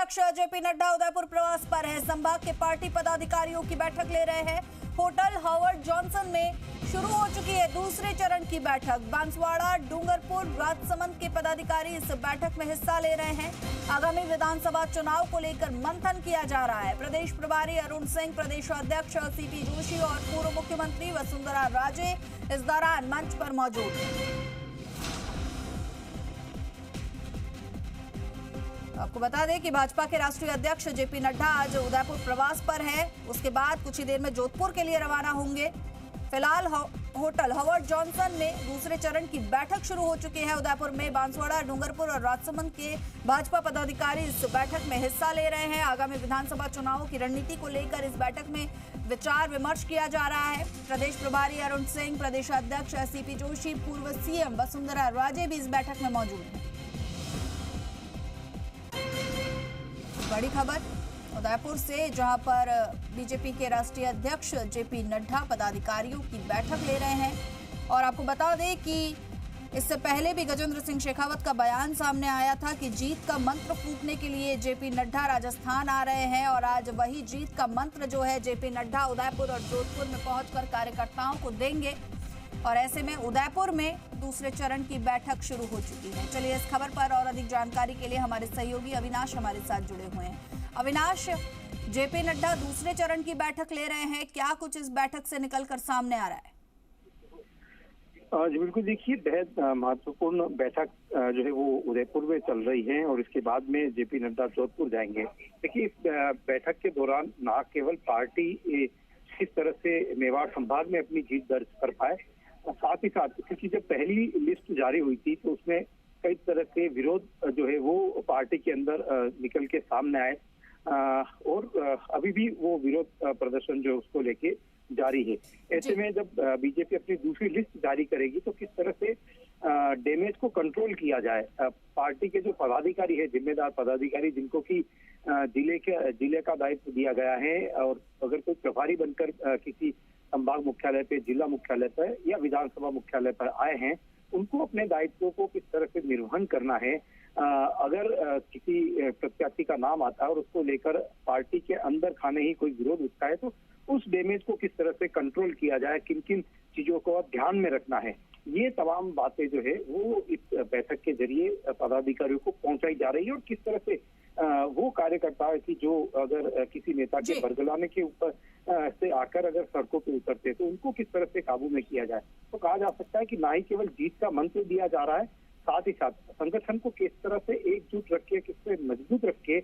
अध्यक्ष जेपी नड्डा उदयपुर प्रवास पर है। संभाग के पार्टी पदाधिकारियों की बैठक ले रहे हैं। होटल हॉवर्ड जॉनसन में शुरू हो चुकी है दूसरे चरण की बैठक। बांसवाड़ा, डूंगरपुर, राजसमंद के पदाधिकारी इस बैठक में हिस्सा ले रहे हैं। आगामी विधानसभा चुनाव को लेकर मंथन किया जा रहा है। प्रदेश प्रभारी अरुण सिंह, प्रदेश अध्यक्ष सीपी जोशी और पूर्व मुख्यमंत्री वसुंधरा राजे इस दौरान मंच पर मौजूद हैं। आपको बता दें कि भाजपा के राष्ट्रीय अध्यक्ष जेपी नड्डा आज उदयपुर प्रवास पर है। उसके बाद कुछ ही देर में जोधपुर के लिए रवाना होंगे। फिलहाल होटल हॉवर्ड जॉनसन में दूसरे चरण की बैठक शुरू हो चुकी है। उदयपुर में बांसवाड़ा, डूंगरपुर और राजसमंद के भाजपा पदाधिकारी इस बैठक में हिस्सा ले रहे हैं। आगामी विधानसभा चुनावों की रणनीति को लेकर इस बैठक में विचार विमर्श किया जा रहा है। प्रदेश प्रभारी अरुण सिंह, प्रदेश अध्यक्ष सीपी जोशी, पूर्व सीएम वसुंधरा राजे भी इस बैठक में मौजूद हैं। बड़ी खबर उदयपुर से, जहां पर बीजेपी के राष्ट्रीय अध्यक्ष जेपी नड्डा पदाधिकारियों की बैठक ले रहे हैं। और आपको बता दें कि इससे पहले भी गजेंद्र सिंह शेखावत का बयान सामने आया था कि जीत का मंत्र फूंकने के लिए जेपी नड्डा राजस्थान आ रहे हैं। और आज वही जीत का मंत्र जो है जेपी नड्डा उदयपुर और जोधपुर में पहुंचकर कार्यकर्ताओं को देंगे। और ऐसे में उदयपुर में दूसरे चरण की बैठक शुरू हो चुकी है। चलिए इस खबर पर और अधिक जानकारी के लिए हमारे सहयोगी अविनाश हमारे साथ जुड़े हुए हैं। अविनाश, जेपी नड्डा दूसरे चरण की बैठक ले रहे हैं, क्या कुछ इस बैठक से निकलकर सामने आ रहा है? जी बिल्कुल, देखिए बेहद महत्वपूर्ण बैठक जो है वो उदयपुर में चल रही है और इसके बाद में जेपी नड्डा जोधपुर जाएंगे। देखिए इस बैठक के दौरान न केवल पार्टी किस तरह से मेवाड़ संभाग में अपनी जीत दर्ज कर पाए, साथ ही साथ क्योंकि जब पहली लिस्ट जारी हुई थी तो उसमें कई तरह के विरोध जो है वो पार्टी के अंदर निकल के सामने आए और अभी भी वो विरोध प्रदर्शन जो उसको लेके जारी है। ऐसे में जब बीजेपी अपनी दूसरी लिस्ट जारी करेगी तो किस तरह से डैमेज को कंट्रोल किया जाए। पार्टी के जो पदाधिकारी है, जिम्मेदार पदाधिकारी जिनको कि जिले का दायित्व दिया गया है और अगर कोई प्रभारी बनकर किसी संभाग मुख्यालय पे, जिला मुख्यालय पर या विधानसभा मुख्यालय पर आए हैं, उनको अपने दायित्वों को किस तरह से निर्वहन करना है। अगर किसी प्रत्याशी का नाम आता है और उसको लेकर पार्टी के अंदर खाने ही कोई विरोध उठता है तो उस डैमेज को किस तरह से कंट्रोल किया जाए, किन किन चीजों को ध्यान में रखना है, ये तमाम बातें जो है वो इस बैठक के जरिए पदाधिकारियों को पहुंचाई जा रही है। और किस तरह से वो कार्यकर्ता की जो अगर किसी नेता के बरगलाने के ऊपर से आकर अगर सड़कों पे उतरते तो उनको किस तरह से काबू में किया जाए। तो कहा जा सकता है कि ना ही केवल जीत का मंत्र दिया जा रहा है, साथ ही साथ संगठन को किस तरह से एकजुट रख के, किससे मजबूत रख के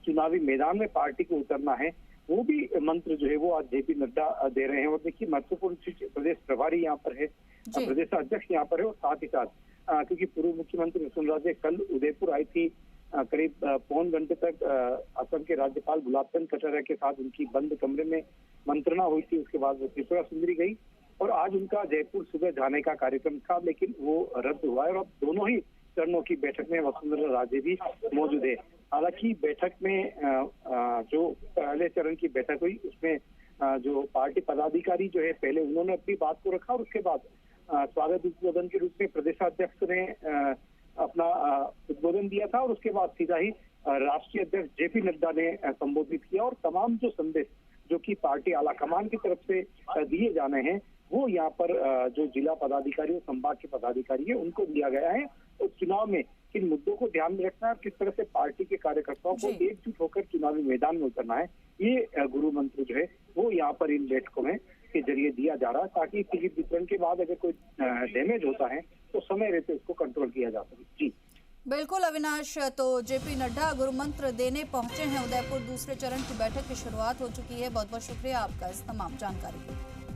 चुनावी मैदान में पार्टी को उतरना है, वो भी मंत्र जो है वो आज जेपी नड्डा दे रहे हैं। और देखिए महत्वपूर्ण चीज, प्रदेश प्रभारी यहाँ पर है, प्रदेश अध्यक्ष यहाँ पर है और साथ ही साथ क्योंकि पूर्व मुख्यमंत्री वसुंधरा राजे कल उदयपुर आई थी, करीब पौन घंटे तक असम के राज्यपाल गुलाब चंद कटारिया के साथ उनकी बंद कमरे में मंत्रणा हुई थी। उसके बाद वो त्रिपुरा सुंदरी गई और आज उनका जयपुर सुबह जाने का कार्यक्रम था, लेकिन वो रद्द हुआ है। और अब दोनों ही चरणों की बैठक में वसुंधरा राजे भी मौजूद है। हालांकि बैठक में जो पहले चरण की बैठक हुई उसमें जो पार्टी पदाधिकारी जो है पहले उन्होंने अपनी बात को रखा और उसके बाद स्वागत उद्बोधन के रूप में प्रदेशाध्यक्ष ने अपना उद्बोधन दिया था और उसके बाद सीधा ही राष्ट्रीय अध्यक्ष जेपी नड्डा ने संबोधित किया। और तमाम जो संदेश जो कि पार्टी आलाकमान की तरफ से दिए जाने हैं वो यहाँ पर जो जिला पदाधिकारी और संभाग के पदाधिकारी है उनको दिया गया है। और चुनाव में किन मुद्दों को ध्यान में रखना है और किस तरह से पार्टी के कार्यकर्ताओं को एकजुट होकर चुनावी मैदान में उतरना है, ये गुरु मंत्र जो है वो यहाँ पर इन बैठकों में के जरिए दिया जा रहा है, ताकि टिकट वितरण के बाद अगर कोई डैमेज होता है तो समय रहते उसको कंट्रोल किया जा सके। जी बिल्कुल अविनाश, तो जेपी नड्डा गुरु मंत्र देने पहुंचे हैं उदयपुर। दूसरे चरण की बैठक की शुरुआत हो चुकी है। बहुत बहुत शुक्रिया आपका इस तमाम जानकारी के लिए।